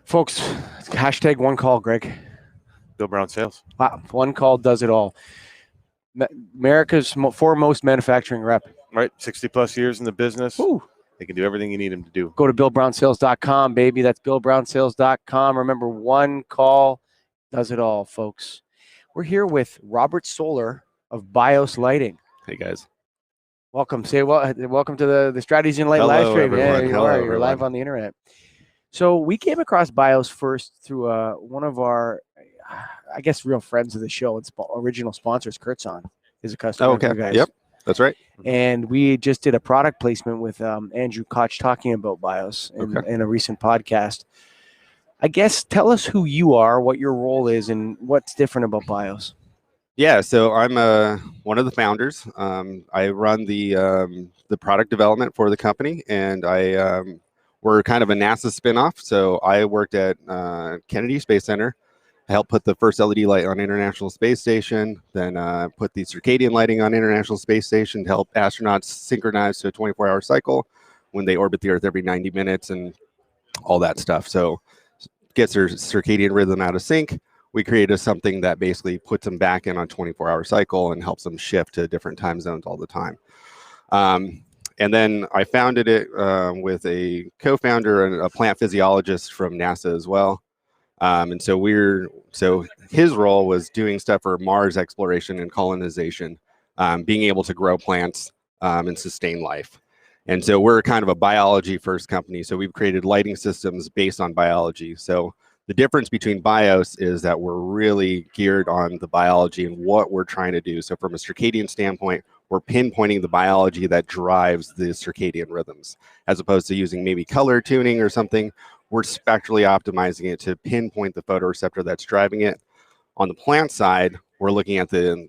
Folks, hashtag one call, Greg. Bill Brown Sales. Wow, one call does it all. America's foremost manufacturing rep. Right, 60 plus years in the business. Woo. They can do everything you need them to do. Go to BillBrownSales.com, baby. That's BillBrownSales.com. Remember, one call does it all, folks. We're here with Robert Solar of BIOS Lighting. Hey, guys. Welcome. Welcome to the Strategies in Light Hello, live stream. everyone. Yeah, you Hello, are. You're everyone. live on the internet. So we came across BIOS first through one of our, I guess, real friends of the show. It's original sponsors. Kurtzon is a customer. Oh, okay. of you guys. Yep. That's right. And we just did a product placement with Andrew Koch talking about BIOS in a recent podcast. I guess tell us who you are, what your role is, and what's different about BIOS. Yeah. So I'm one of the founders. I run the product development for the company, and we're kind of a NASA spinoff. So I worked at Kennedy Space Center. I helped put the first LED light on International Space Station, then put the circadian lighting on International Space Station to help astronauts synchronize to a 24-hour cycle when they orbit the Earth every 90 minutes and all that stuff. So gets their circadian rhythm out of sync. We created something that basically puts them back in on a 24-hour cycle and helps them shift to different time zones all the time. And then I founded it with a co-founder and a plant physiologist from NASA as well. And so his role was doing stuff for Mars exploration and colonization, being able to grow plants and sustain life. And so we're kind of a biology first company. So we've created lighting systems based on biology. So the difference between BIOS is that we're really geared on the biology and what we're trying to do. So from a circadian standpoint, we're pinpointing the biology that drives the circadian rhythms, as opposed to using maybe color tuning or something. We're spectrally optimizing it to pinpoint the photoreceptor that's driving it. On the plant side, we're looking at the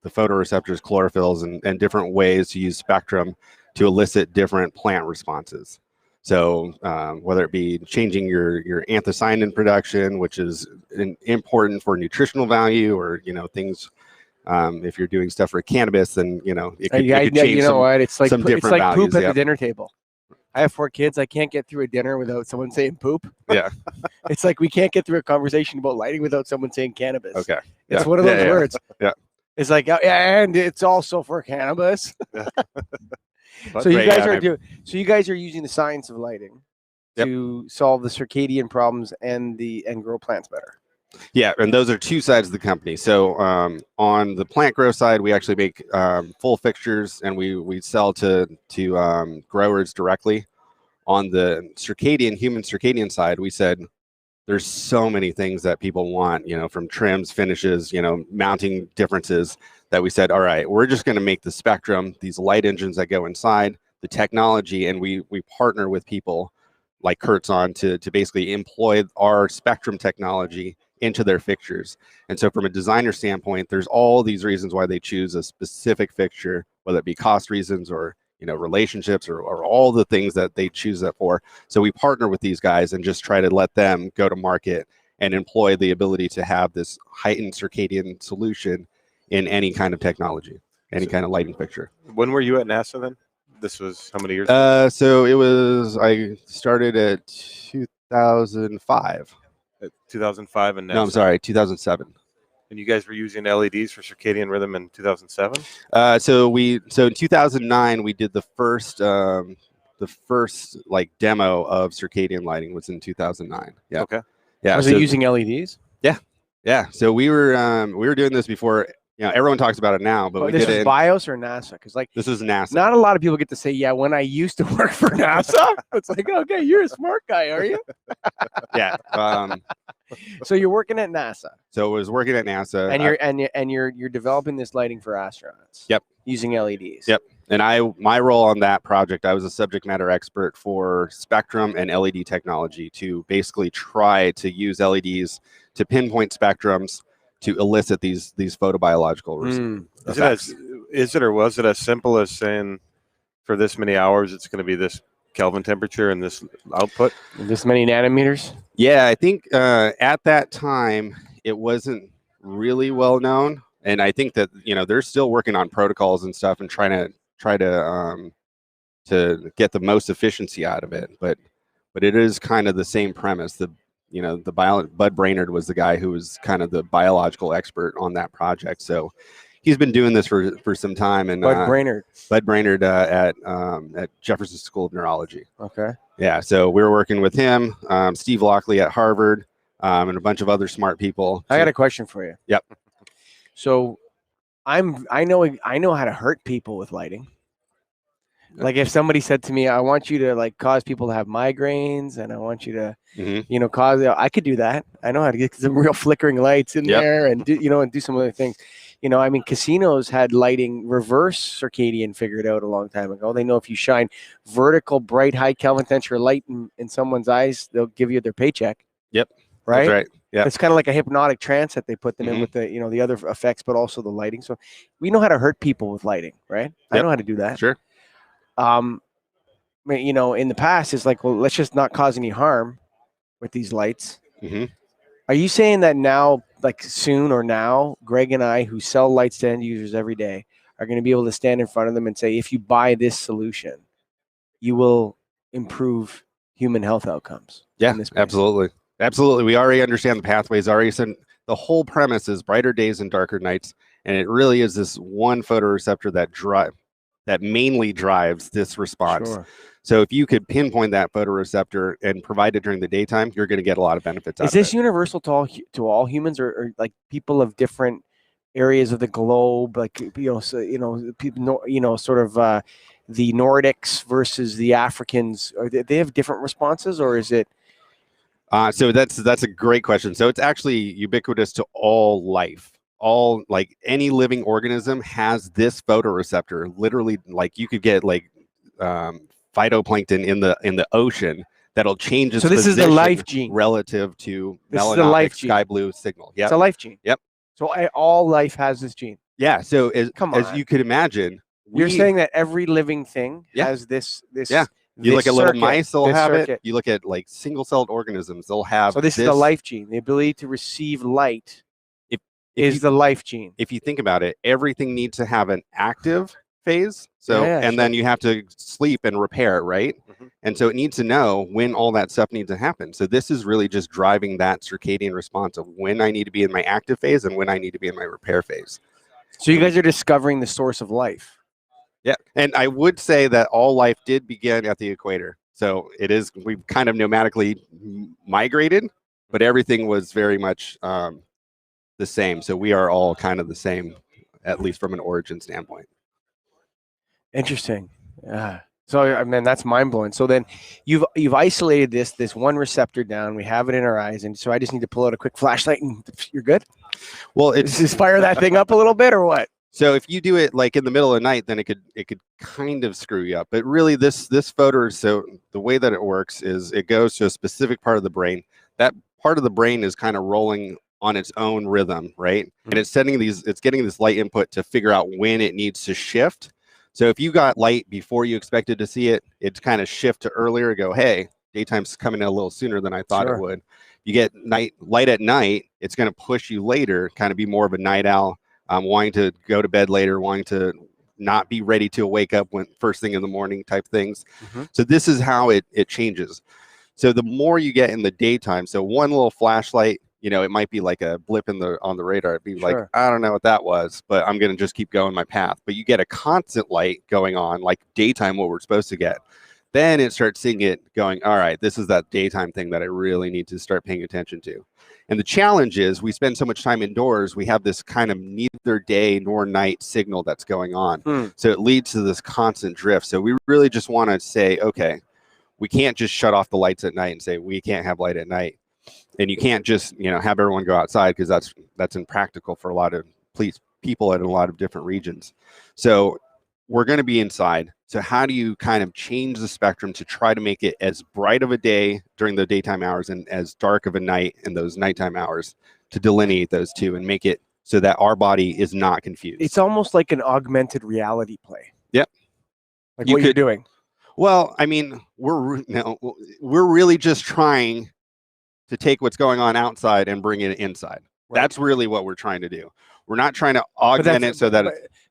photoreceptors, chlorophylls, and different ways to use spectrum to elicit different plant responses. So whether it be changing your anthocyanin production, which is important for nutritional value, or things. If you're doing stuff for cannabis, then it could change It's like some different values. Poop at the dinner table. I have 4 kids. I can't get through a dinner without someone saying poop. Yeah. It's like we can't get through a conversation about lighting without someone saying cannabis. Okay. It's one of those words. Yeah. It's like, and it's also for cannabis. Yeah. So you guys are using the science of lighting to solve the circadian problems and grow plants better. Yeah, and those are two sides of the company. So on the plant grow side, we actually make full fixtures, and we sell to growers directly. On the human circadian side, we said there's so many things that people want, from trims, finishes, mounting differences, that we said, all right, we're just going to make the spectrum, these light engines that go inside, the technology, and we partner with people like Kurtzon to basically employ our spectrum technology into their fixtures. And so from a designer standpoint, there's all these reasons why they choose a specific fixture, whether it be cost reasons or relationships or all the things that they choose that for. So we partner with these guys and just try to let them go to market and employ the ability to have this heightened circadian solution in any kind of technology, any kind of lighting fixture. When were you at NASA then? This was how many years ago? So I started at 2005. 2005 and NASA. No, I'm sorry, 2007. And you guys were using LEDs for circadian rhythm in 2007? So in 2009 we did the first like demo of circadian lighting was in 2009. Yeah. Okay. Yeah. Was it using LEDs? Yeah. Yeah. So we were doing this before. Everyone talks about it now, but this is BIOS or NASA? Because this is NASA. Not a lot of people get to say, yeah, when I used to work for NASA. It's like, okay, you're a smart guy, are you? Yeah. So you're working at NASA. So I was working at NASA, and you're developing this lighting for astronauts. Yep. Using LEDs. Yep. And my role on that project, I was a subject matter expert for spectrum and LED technology to basically try to use LEDs to pinpoint spectrums to elicit these photobiological effects. Is it or was it as simple as saying for this many hours it's going to be this Kelvin temperature and this output? This many nanometers? Yeah, I think at that time it wasn't really well known, and I think that they're still working on protocols and stuff and try to get the most efficiency out of it. But it is kind of the same premise. Bud Brainerd was the guy who was kind of the biological expert on that project. So he's been doing this for some time. And Bud Brainerd at Jefferson School of Neurology. Okay. Yeah. So we were working with him, Steve Lockley at Harvard, and a bunch of other smart people. I got a question for you. Yep. So I know how to hurt people with lighting. Like if somebody said to me, I want you to like cause people to have migraines and I want you to, cause, I could do that. I know how to get some real flickering lights in there and do some other things. I mean, casinos had lighting reverse circadian figured out a long time ago. They know if you shine vertical, bright, high Kelvin temperature light in someone's eyes, they'll give you their paycheck. Yep. Right. That's right. Yeah. It's kind of like a hypnotic trance that they put them in with the, the other effects, but also the lighting. So we know how to hurt people with lighting, right? I know how to do that. Sure. In the past, it's like, well, let's just not cause any harm with these lights. Mm-hmm. Are you saying that now, like soon or now, Greg and I, who sell lights to end users every day, are going to be able to stand in front of them and say, if you buy this solution, you will improve human health outcomes? Yeah, absolutely. Absolutely. We already understand the pathways. Already said the whole premise is brighter days and darker nights. And it really is this one photoreceptor that mainly drives this response. Sure. So if you could pinpoint that photoreceptor and provide it during the daytime, you're going to get a lot of benefits out of it. Is this universal to all humans or like people of different areas of the globe? Like, people, sort of the Nordics versus the Africans, they have different responses, or is it? So that's a great question. So it's actually ubiquitous to all life. All, like, any living organism has this photoreceptor. Literally, like, you could get like phytoplankton in the ocean that'll change its so this is the life gene relative to melanotic sky blue signal. Yeah, it's a life gene. Yep. So all life has this gene. Yeah. So as you could imagine, you're saying that every living thing has this. Yeah. You look at little mice, they'll have it. You look at like single-celled organisms, they'll have. So this is the life gene. The ability to receive light is the life gene. If you think about it, everything needs to have an active phase. So then you have to sleep and repair, right? Mm-hmm. And so it needs to know when all that stuff needs to happen. So this is really just driving that circadian response of when I need to be in my active phase and when I need to be in my repair phase. So you guys are discovering the source of life. Yeah. And I would say that all life did begin at the equator. So we've kind of nomadically migrated, but everything was very much the same. So we are all kind of the same, at least from an origin standpoint. Interesting. So I mean, that's mind blowing. So then you've isolated this one receptor down. We have it in our eyes, and so I just need to pull out a quick flashlight, and you're good. Well, it's just fire that thing up a little bit, or what? So if you do it like in the middle of the night, then it could kind of screw you up. But really, this photo. So the way that it works is it goes to a specific part of the brain. That part of the brain is kind of rolling on its own rhythm, right? Mm-hmm. And it's getting this light input to figure out when it needs to shift. So if you got light before you expected to see it, it's kind of shift to earlier, go, hey, daytime's coming in a little sooner than I thought it would. You get light at night, it's going to push you later, kind of be more of a night owl, wanting to go to bed later, wanting to not be ready to wake up when first thing in the morning type things. Mm-hmm. So this is how it changes. So the more you get in the daytime, so one little flashlight, it might be like a blip on the radar. It'd be like, I don't know what that was, but I'm going to just keep going my path. But you get a constant light going on, like daytime, what we're supposed to get. Then it starts seeing it going, all right, this is that daytime thing that I really need to start paying attention to. And the challenge is we spend so much time indoors, we have this kind of neither day nor night signal that's going on. So it leads to this constant drift. So we really just want to say, okay, we can't just shut off the lights at night and say we can't have light at night. And you can't just, have everyone go outside because that's impractical for a lot of people in a lot of different regions. So we're going to be inside. So how do you kind of change the spectrum to try to make it as bright of a day during the daytime hours and as dark of a night in those nighttime hours to delineate those two and make it so that our body is not confused? It's almost like an augmented reality play. Yep. Like you're doing. Well, I mean, we're really just trying to take what's going on outside and bring it inside. Right. That's really what we're trying to do. We're not trying to augment it so that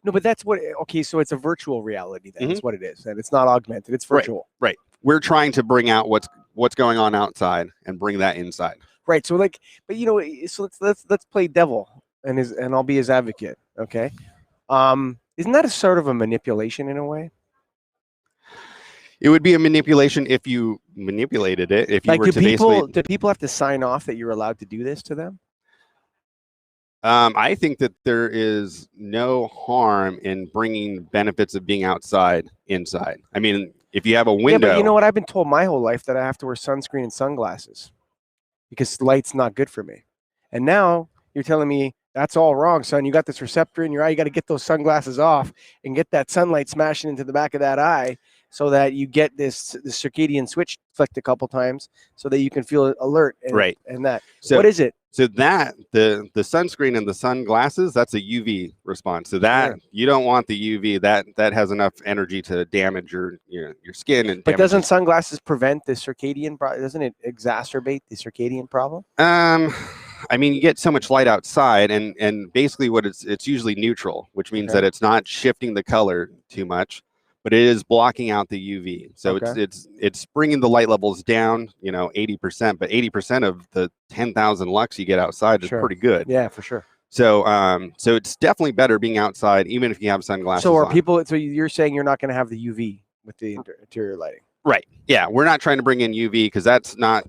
but that's what. Okay, so it's a virtual reality. Then That's what it is, and it's not augmented. It's virtual. Right. We're trying to bring out what's going on outside and bring that inside. Right. So like, but so let's play devil and I'll be his advocate. Okay. Isn't that a sort of a manipulation in a way? It would be a manipulation if you manipulated it. If you Like, were to basically, do people have to sign off that you're allowed to do this to them? I think that there is no harm in bringing benefits of being outside inside. I mean, if you have a window, Yeah, but you know what? I've been told my whole life that I have to wear sunscreen and sunglasses because light's not good for me. And now you're telling me that's all wrong, son. You got this receptor in your eye. You got to get those sunglasses off and get that sunlight smashing into the back of that eye so that you get the circadian switch flicked a couple times so that you can feel alert. And, right. And that. So, what is it? So that the sunscreen and the sunglasses, that's a UV response. So that you don't want the UV. That has enough energy to damage your skin. And but doesn't sunglasses prevent the circadian? Doesn't it exacerbate the circadian problem? I mean, you get so much light outside, and basically what it's usually neutral, which means that it's not shifting the color too much, but it is blocking out the UV. So it's bringing the light levels down, 80%, but 80% of the 10,000 lux you get outside is pretty good. Yeah, for sure. So so it's definitely better being outside, even if you have sunglasses So on. So you're saying you're not going to have the UV with the interior lighting? Right. Yeah, we're not trying to bring in UV because that's not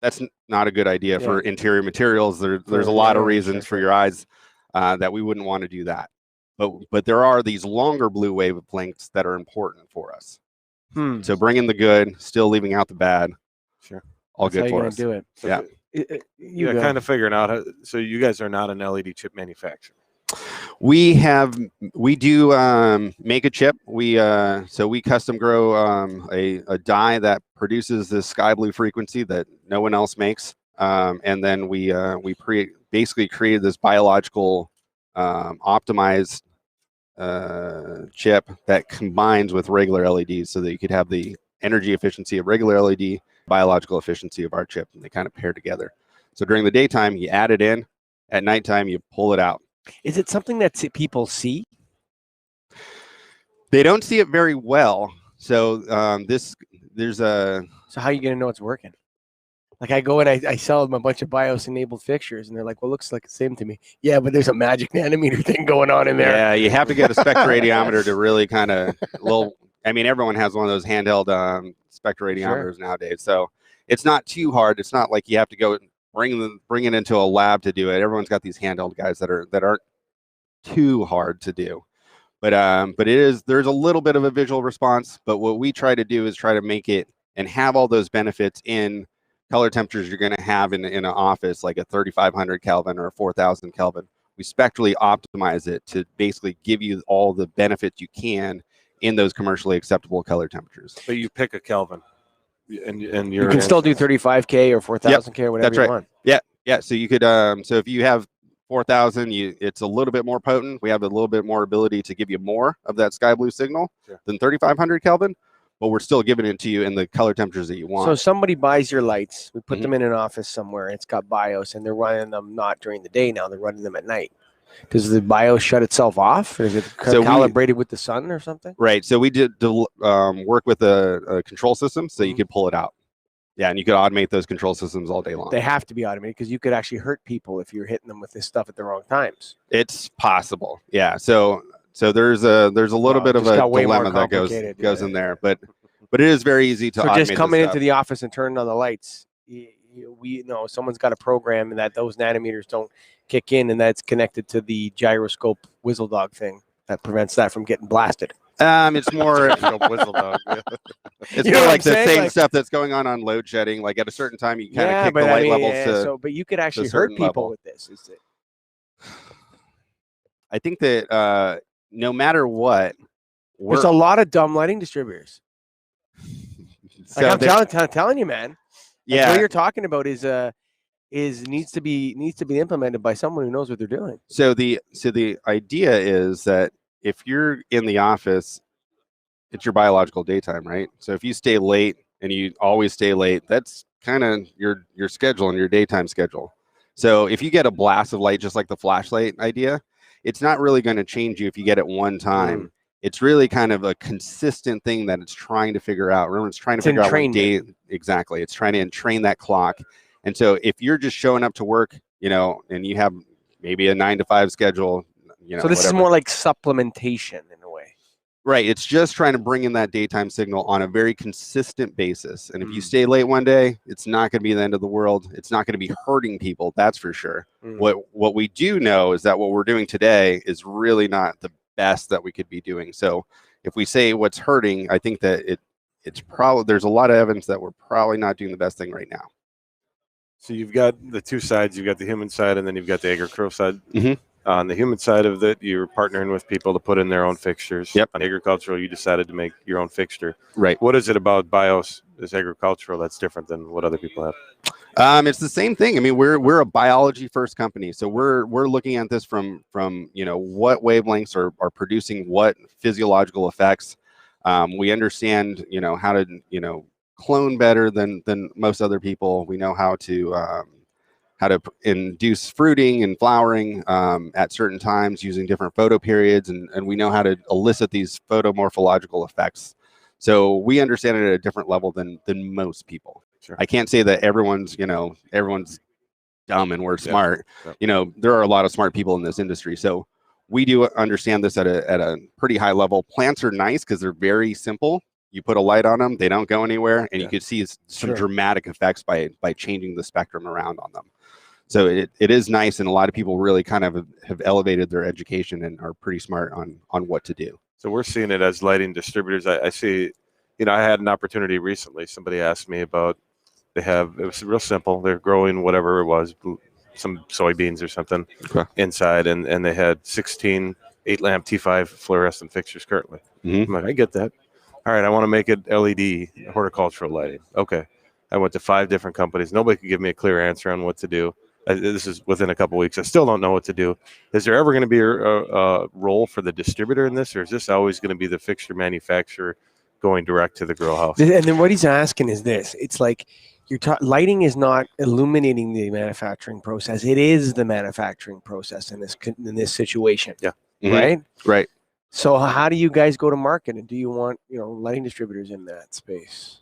a good idea for interior materials. There's a lot of reasons for your eyes that we wouldn't want to do that. But there are these longer blue wavelengths that are important for us. So bringing the good, still leaving out the bad. Sure. All That's good how for you're us. Do it. Yeah. Kind of figuring out so you guys are not an LED chip manufacturer. We do make a chip. So we custom grow a die that produces this sky blue frequency that no one else makes. And then we basically created this biological optimized chip that combines with regular LEDs so that you could have the energy efficiency of regular LED, biological efficiency of our chip, and they kind of pair together. So during the daytime, you add it in. At nighttime, you pull it out. Is it something that people see? They don't see it very well. So So how are you going to know it's working? Like I go and I sell them a bunch of BIOS enabled fixtures, and they're like, "Well, it looks like the same to me." Yeah, but there's a magic nanometer thing going on in there. Yeah, you have to get a spectroradiometer to really kind of I mean, everyone has one of those handheld spectroradiometers nowadays, so it's not too hard. It's not like you have to go bring it into a lab to do it. Everyone's got these handheld guys that aren't too hard to do. But there's a little bit of a visual response. But what we try to do is try to make it and have all those benefits in color temperatures you're going to have in an office, like a 3,500 Kelvin or a 4,000 Kelvin. We spectrally optimize it to basically give you all the benefits you can in those commercially acceptable color temperatures. But you pick a Kelvin, and you can still do 35K or 4,000K or whatever you want. Yeah. So you could so if you have 4,000, it's a little bit more potent. We have a little bit more ability to give you more of that sky blue signal than 3,500 Kelvin, but we're still giving it to you in the color temperatures that you want. So somebody buys your lights, we put them in an office somewhere, and it's got BIOS, and they're running them not during the day now, they're running them at night. Does the BIOS shut itself off? Or is it calibrated with the sun or something? Right. So we did work with a control system so you could pull it out. Yeah, and you could automate those control systems all day long. They have to be automated because you could actually hurt people if you're hitting them with this stuff at the wrong times. It's possible. Yeah. So there's a little bit of a dilemma that goes in there, but it is very easy to automate. So just coming into the office and turning on the lights, we know someone's got a program and that those nanometers don't kick in, and that's connected to the gyroscope whistle dog thing that prevents that from getting blasted. It's more whistle dog. It's more like the same stuff that's going on load shedding. Like at a certain time, you kind of kick the light levels but you could actually hurt people with this. I think that no matter what, there's a lot of dumb lighting distributors. Like I'm telling you, man. Yeah, what you're talking about is needs to be implemented by someone who knows what they're doing. So the idea is that if you're in the office, it's your biological daytime, right? So if you stay late and you always stay late, that's kind of your schedule and your daytime schedule. So if you get a blast of light, just like the flashlight idea, it's not really going to change you if you get it one time. It's really kind of a consistent thing that it's trying to figure out. Remember, it's trying to figure out what day exactly. It's trying to entrain that clock And so if you're just showing up to work, you know, and you have maybe a 9 to 5 schedule, you know, so this whatever. is more like supplementation in a way. Right. It's just trying to bring in that daytime signal on a very consistent basis. And if you stay late one day, it's not going to be the end of the world. It's not going to be hurting people. That's for sure. What we do know is that what we're doing today is really not the best that we could be doing. So if we say what's hurting, I think that it's probably, there's a lot of evidence that we're probably not doing the best thing right now. So you've got the two sides. You've got the human side, and then you've got the agricultural side. On the human side of it, you're partnering with people to put in their own fixtures. Yep. On agricultural, you decided to make your own fixture. Right. What is it about BIOS as agricultural that's different than what other people have? It's the same thing. I mean, we're a biology first company, so we're looking at this from you know, what wavelengths are producing what physiological effects. We understand, you know, how to, you know, clone better than most other people. We know how to induce fruiting and flowering at certain times using different photo periods, and we know how to elicit these photomorphological effects. So we understand it at a different level than most people. Sure. I can't say that everyone's dumb and we're smart. Yeah. You know, there are a lot of smart people in this industry. So we do understand this at a pretty high level. Plants are nice because they're very simple. You put a light on them, they don't go anywhere, and you can see some dramatic effects by changing the spectrum around on them. So it is nice, and a lot of people really kind of have elevated their education and are pretty smart on what to do. So we're seeing it as lighting distributors. I see, you know, I had an opportunity recently. Somebody asked me about, it was real simple. They're growing whatever it was, some soybeans or something inside, and they had 16 8-lamp T5 fluorescent fixtures currently. I'm like, I get that. All right, I want to make it LED horticultural lighting. Okay. I went to 5 different companies. Nobody could give me a clear answer on what to do. This is within a couple of weeks. I still don't know what to do. Is there ever going to be a role for the distributor in this, or is this always going to be the fixture manufacturer going direct to the grow house? And then what he's asking is this: it's like lighting is not illuminating the manufacturing process; it is the manufacturing process in this situation. Yeah. Right. Right. So how do you guys go to market, and do you want, you know, lighting distributors in that space?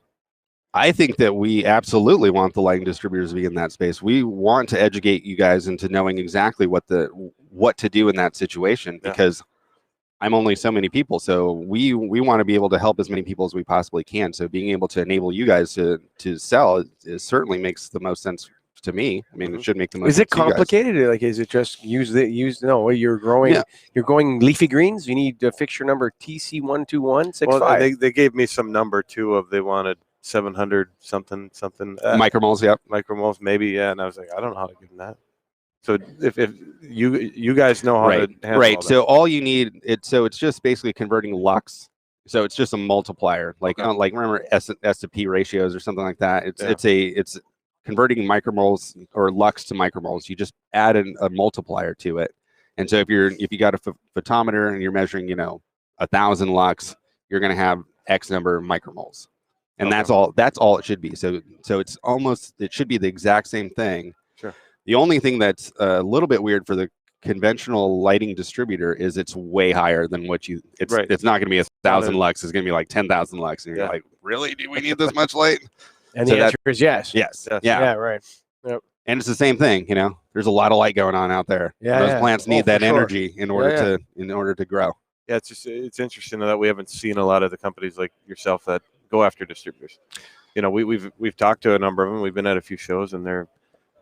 I think that we absolutely want the lighting distributors to be in that space. We want to educate you guys into knowing exactly what to do in that situation, because I'm only so many people. So we want to be able to help as many people as we possibly can. So being able to enable you guys to sell it certainly makes the most sense to me. I mean, it should make the most sense. Is it complicated? Like, is it just no, you're growing leafy greens, you need a fixture number TC12165. Well, they gave me some number too of, they wanted 700 something micromoles, micromoles maybe, and I was like, I don't know how to give them that. So if you guys know how to handle all that. So all you need, it's just basically converting lux. So it's just a multiplier, like remember S to P ratios or something like that. It's converting micromoles or lux to micromoles. You just add a multiplier to it. And so if you got a photometer and you're measuring, you know, 1,000 lux, you're going to have X number of micromoles. And that's all it should be. So it should be the exact same thing. Sure. The only thing that's a little bit weird for the conventional lighting distributor is it's way higher than what it's not going to be 1,000 lux. It's going to be like 10,000 lux. And you're like, really? Do we need this much light? And the answer is yes. Yes. Yeah. Right. Yep. And it's the same thing. You know, there's a lot of light going on out there. Those plants need that energy in order to grow. Yeah, it's interesting that we haven't seen a lot of the companies like yourself that go after distributors. You know, we've talked to a number of them. We've been at a few shows, and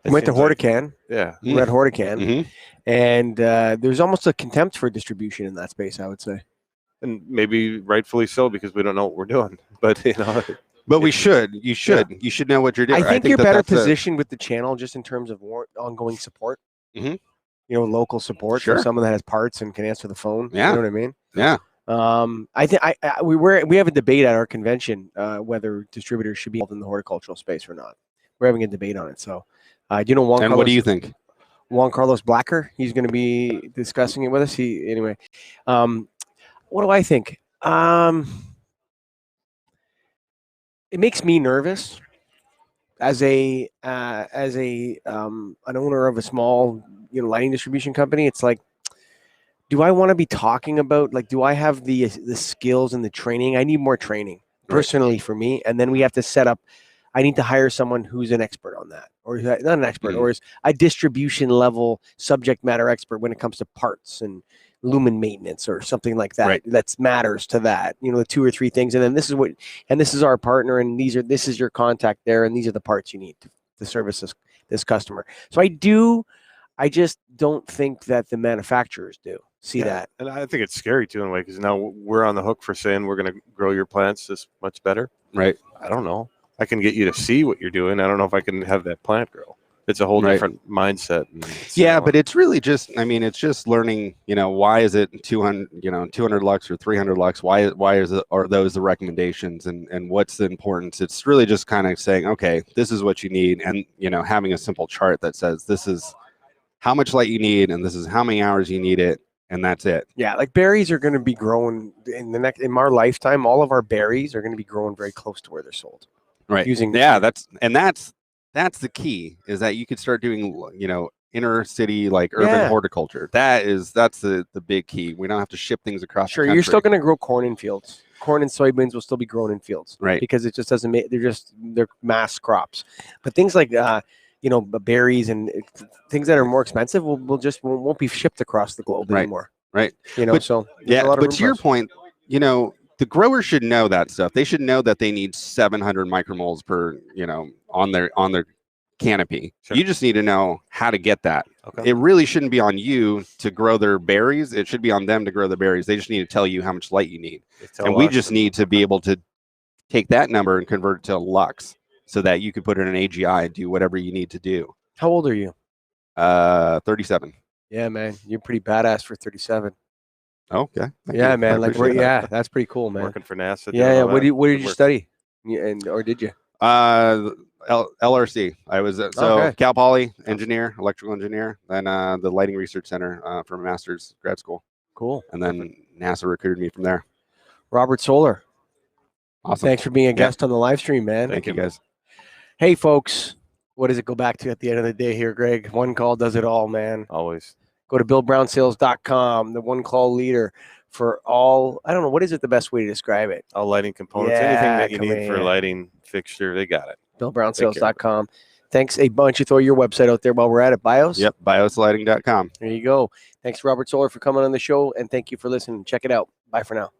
went to Hortican. We read Hortican, and there's almost a contempt for distribution in that space, I would say. And maybe rightfully so, because we don't know what we're doing. But you know, but we should. You should know what you're doing. I think you're better positioned with the channel just in terms of ongoing support. You know, local support for someone that has parts and can answer the phone. Yeah. You know what I mean? Yeah. I think we have a debate at our convention whether distributors should be involved in the horticultural space or not. We're having a debate on it. So, do you know Juan Carlos? What do you think? Juan Carlos Blacker. He's going to be discussing it with us. Anyway. What do I think? It makes me nervous as an owner of a small, you know, lighting distribution company. It's like, do I want to be talking about, like, do I have the skills and the training? I need more training personally for me. And then we have to set up, I need to hire someone who's an expert on that. or not an expert, Mm. or is a distribution level subject matter expert when it comes to parts and lumen maintenance or something like that. Right. That matters to that. You know, the 2 or 3 things, and then this is our partner, and this is your contact there, and these are the parts you need to service this customer. So I just don't think that the manufacturers do see that. And I think it's scary too in a way, because now we're on the hook for saying we're going to grow your plants this much better. Right. I don't know. I can get you to see what you're doing. I don't know if I can have that plant grow. It's a whole different mindset. But it's really just, I mean, it's just learning, you know, why is it 200 lux or 300 lux? Why is it, are those the recommendations, and what's the importance? It's really just kind of saying, okay, this is what you need. And, you know, having a simple chart that says, this is how much light you need, and this is how many hours you need it. And that's it. Yeah. Like berries are going to be growing in our lifetime. All of our berries are going to be growing very close to where they're sold. Right. That's the key, is that you could start doing, you know, inner city, like urban horticulture. That's the big key. We don't have to ship things across the country. You're still going to grow corn in fields. Corn and soybeans will still be grown in fields, right? Because it just doesn't make, they're mass crops. But things like you know, berries and things that are more expensive won't be shipped across the globe anymore. Right. You know, but to your point, you know, the grower should know that stuff. They should know that they need 700 micromoles per, you know, on their canopy. Sure. You just need to know how to get that. Okay. It really shouldn't be on you to grow their berries. It should be on them to grow the berries. They just need to tell you how much light you need. And we just need to be able to take that number and convert it to lux, so that you could put it in an AGI and do whatever you need to do. How old are you? 37. Yeah, man. You're pretty badass for 37. Okay. Yeah, man. Like, that's pretty cool, man. Working for NASA. Yeah. What did you study? Or did you? LRC. I was Cal Poly engineer, electrical engineer, then the Lighting Research Center for a master's grad school. Cool. And then NASA recruited me from there. Robert Solar. Awesome. Thanks for being a guest on the live stream, man. Thank you, guys. Hey, folks. What does it go back to at the end of the day here, Greg? One call does it all, man. Always. Go to BillBrownSales.com, the one call leader for all, I don't know, what is it the best way to describe it? All lighting components, anything that you need for lighting fixture, they got it. BillBrownSales.com. Thanks a bunch. You throw your website out there while we're at it. BIOS? Yep, bioslighting.com. There you go. Thanks, Robert Solar, for coming on the show, and thank you for listening. Check it out. Bye for now.